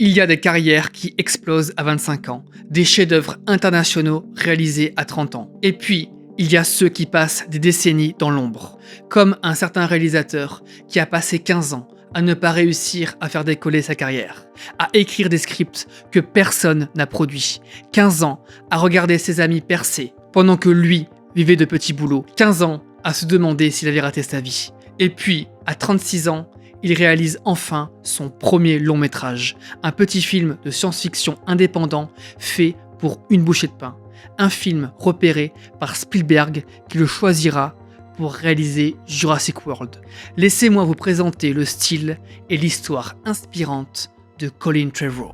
Il y a des carrières qui explosent à 25 ans, des chefs-d'œuvre internationaux réalisés à 30 ans. Et puis, il y a ceux qui passent des décennies dans l'ombre, comme un certain réalisateur qui a passé 15 ans à ne pas réussir à faire décoller sa carrière, à écrire des scripts que personne n'a produits, 15 ans à regarder ses amis percer, pendant que lui vivait de petits boulots, 15 ans à se demander s'il avait raté sa vie. Et puis, à 36 ans, il réalise enfin son premier long métrage, un petit film de science-fiction indépendant fait pour une bouchée de pain. Un film repéré par Spielberg qui le choisira pour réaliser Jurassic World. Laissez-moi vous présenter le style et l'histoire inspirante de Colin Trevorrow.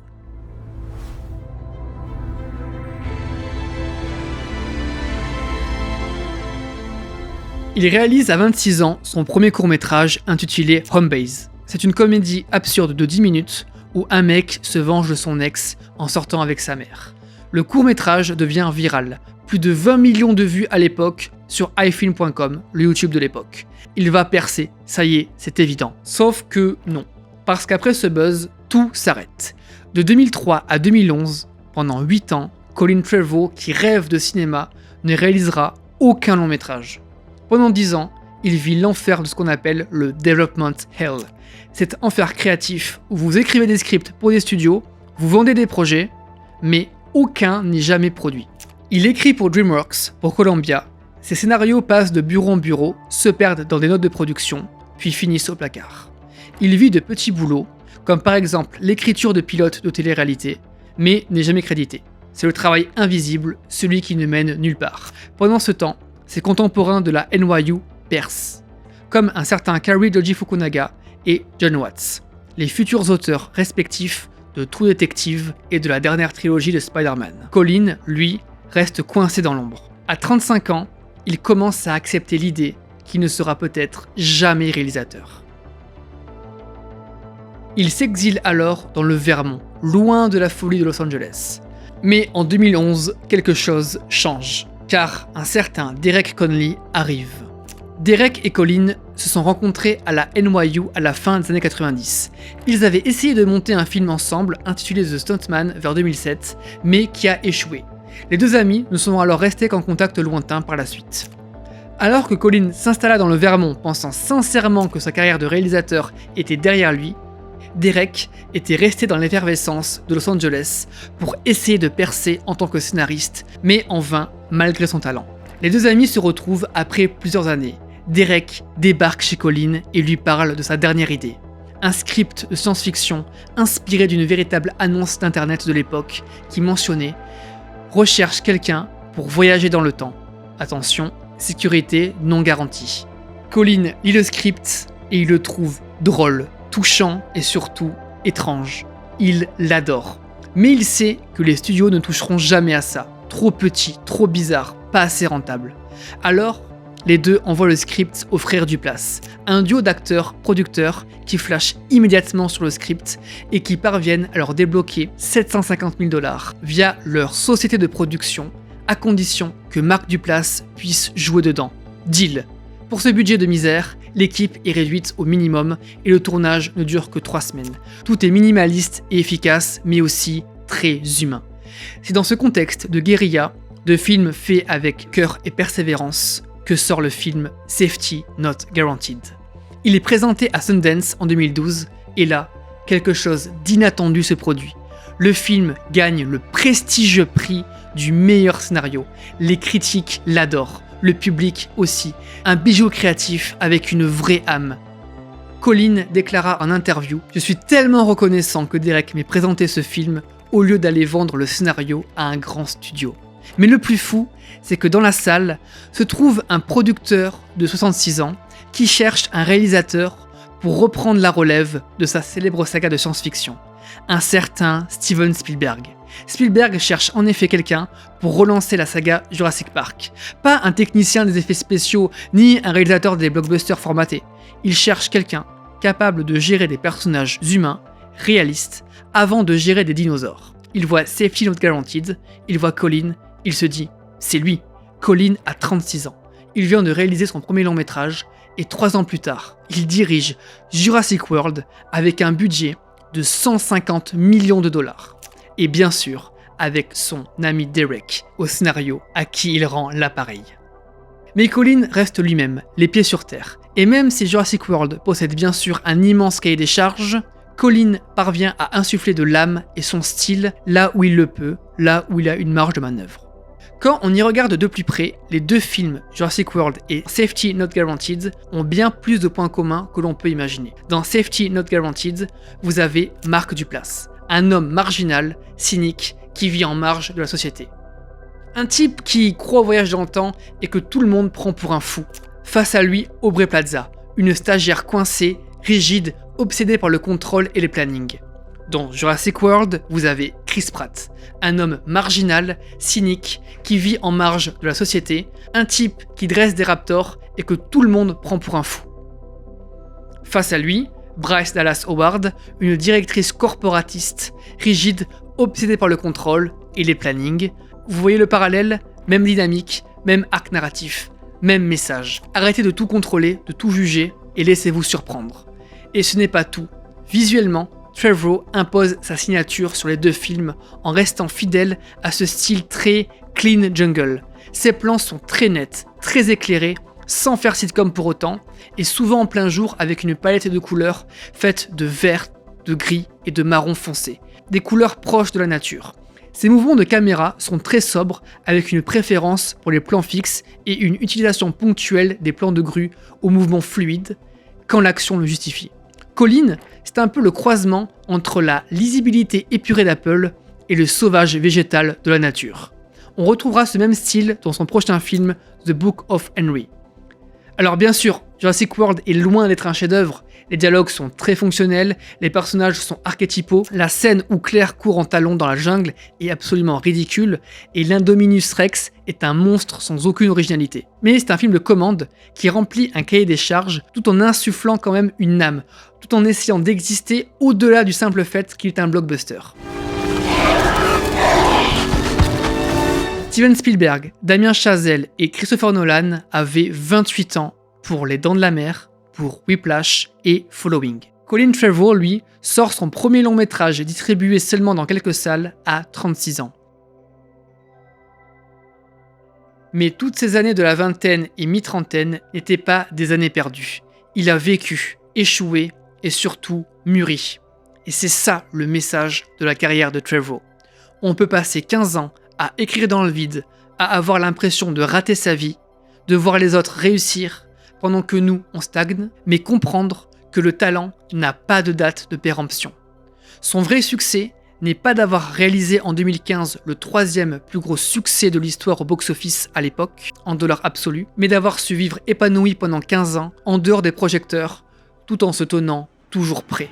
Il réalise à 26 ans son premier court-métrage intitulé Home Base. C'est une comédie absurde de 10 minutes où un mec se venge de son ex en sortant avec sa mère. Le court-métrage devient viral, plus de 20 millions de vues à l'époque sur iFilm.com, le YouTube de l'époque. Il va percer, ça y est, c'est évident. Sauf que non, parce qu'après ce buzz, tout s'arrête. De 2003 à 2011, pendant 8 ans, Colin Trevorrow, qui rêve de cinéma, ne réalisera aucun long métrage. Pendant 10 ans, il vit l'enfer de ce qu'on appelle le Development Hell. Cet enfer créatif où vous écrivez des scripts pour des studios, vous vendez des projets, mais aucun n'est jamais produit. Il écrit pour DreamWorks, pour Columbia. Ses scénarios passent de bureau en bureau, se perdent dans des notes de production, puis finissent au placard. Il vit de petits boulots, comme par exemple l'écriture de pilotes de télé-réalité, mais n'est jamais crédité. C'est le travail invisible, celui qui ne mène nulle part. Pendant ce temps, ses contemporains de la NYU percent, comme un certain Cary Joji Fukunaga et John Watts, les futurs auteurs respectifs de True Detective et de la dernière trilogie de Spider-Man. Colin, lui, reste coincé dans l'ombre. À 35 ans, il commence à accepter l'idée qu'il ne sera peut-être jamais réalisateur. Il s'exile alors dans le Vermont, loin de la folie de Los Angeles. Mais en 2011, quelque chose change, car un certain Derek Connolly arrive. Derek et Colin se sont rencontrés à la NYU à la fin des années 90. Ils avaient essayé de monter un film ensemble intitulé The Stuntman vers 2007, mais qui a échoué. Les deux amis ne sont alors restés qu'en contact lointain par la suite. Alors que Colin s'installa dans le Vermont pensant sincèrement que sa carrière de réalisateur était derrière lui, Derek était resté dans l'effervescence de Los Angeles pour essayer de percer en tant que scénariste, mais en vain malgré son talent. Les deux amis se retrouvent après plusieurs années. Derek débarque chez Colin et lui parle de sa dernière idée. Un script de science-fiction inspiré d'une véritable annonce d'internet de l'époque qui mentionnait « Recherche quelqu'un pour voyager dans le temps. Attention, sécurité non garantie ». Colin lit le script et il le trouve drôle, touchant et surtout étrange. Il l'adore. Mais il sait que les studios ne toucheront jamais à ça. Trop petit, trop bizarre, pas assez rentable. Alors, les deux envoient le script aux frères Duplass, un duo d'acteurs-producteurs qui flashent immédiatement sur le script et qui parviennent à leur débloquer 750 000 $ via leur société de production, à condition que Mark Duplass puisse jouer dedans. Deal. Pour ce budget de misère, l'équipe est réduite au minimum et le tournage ne dure que 3 semaines. Tout est minimaliste et efficace, mais aussi très humain. C'est dans ce contexte de guérilla, de film fait avec cœur et persévérance, que sort le film Safety Not Guaranteed. Il est présenté à Sundance en 2012 et là, quelque chose d'inattendu se produit. Le film gagne le prestigieux prix du meilleur scénario. Les critiques l'adorent, le public aussi. Un bijou créatif avec une vraie âme. Colin déclara en interview « Je suis tellement reconnaissant que Derek m'ait présenté ce film au lieu d'aller vendre le scénario à un grand studio. » Mais le plus fou, c'est que dans la salle se trouve un producteur de 66 ans qui cherche un réalisateur pour reprendre la relève de sa célèbre saga de science-fiction, un certain Steven Spielberg. Spielberg cherche en effet quelqu'un pour relancer la saga Jurassic Park. Pas un technicien des effets spéciaux, ni un réalisateur des blockbusters formatés. Il cherche quelqu'un capable de gérer des personnages humains, réalistes, avant de gérer des dinosaures. Il voit Safety Not Guaranteed, il voit Colin, il se dit « c'est lui ». Colin a 36 ans. Il vient de réaliser son premier long métrage et 3 ans plus tard, il dirige Jurassic World avec un budget de 150 millions de dollars. Et bien sûr, avec son ami Derek au scénario à qui il rend l'appareil. Mais Colin reste lui-même, les pieds sur terre. Et même si Jurassic World possède bien sûr un immense cahier des charges, Colin parvient à insuffler de l'âme et son style là où il le peut, là où il a une marge de manœuvre. Quand on y regarde de plus près, les deux films, Jurassic World et Safety Not Guaranteed, ont bien plus de points communs que l'on peut imaginer. Dans Safety Not Guaranteed, vous avez Mark Duplass, un homme marginal, cynique, qui vit en marge de la société. Un type qui croit au voyage dans le temps et que tout le monde prend pour un fou. Face à lui, Aubrey Plaza, une stagiaire coincée, rigide, obsédée par le contrôle et les plannings. Dans Jurassic World, vous avez Chris Pratt, un homme marginal, cynique, qui vit en marge de la société, un type qui dresse des raptors et que tout le monde prend pour un fou. Face à lui, Bryce Dallas Howard, une directrice corporatiste, rigide, obsédée par le contrôle et les plannings. Vous voyez le parallèle? Même dynamique, même arc narratif, même message. Arrêtez de tout contrôler, de tout juger et laissez-vous surprendre. Et ce n'est pas tout. Visuellement, Trevorrow impose sa signature sur les deux films en restant fidèle à ce style très clean jungle. Ses plans sont très nets, très éclairés, sans faire sitcom pour autant, et souvent en plein jour avec une palette de couleurs faite de vert, de gris et de marron foncé. Des couleurs proches de la nature. Ces mouvements de caméra sont très sobres avec une préférence pour les plans fixes et une utilisation ponctuelle des plans de grue aux mouvements fluides quand l'action le justifie. Colin, c'est un peu le croisement entre la lisibilité épurée d'Apple et le sauvage végétal de la nature. On retrouvera ce même style dans son prochain film The Book of Henry. Alors bien sûr, Jurassic World est loin d'être un chef-d'œuvre, les dialogues sont très fonctionnels, les personnages sont archétypaux, la scène où Claire court en talons dans la jungle est absolument ridicule, et l'Indominus Rex est un monstre sans aucune originalité. Mais c'est un film de commande qui remplit un cahier des charges tout en insufflant quand même une âme, tout en essayant d'exister au-delà du simple fait qu'il est un blockbuster. Steven Spielberg, Damien Chazelle et Christopher Nolan avaient 28 ans pour Les Dents de la Mer, pour Whiplash et Following. Colin Trevorrow, lui, sort son premier long métrage distribué seulement dans quelques salles à 36 ans. Mais toutes ces années de la vingtaine et mi-trentaine n'étaient pas des années perdues. Il a vécu, échoué et surtout mûri. Et c'est ça le message de la carrière de Trevorrow. On peut passer 15 ans à écrire dans le vide, à avoir l'impression de rater sa vie, de voir les autres réussir, pendant que nous, on stagne, mais comprendre que le talent n'a pas de date de péremption. Son vrai succès n'est pas d'avoir réalisé en 2015 le 3e plus gros succès de l'histoire au box-office à l'époque, en dollars absolus, mais d'avoir su vivre épanoui pendant 15 ans, en dehors des projecteurs, tout en se tenant toujours prêt.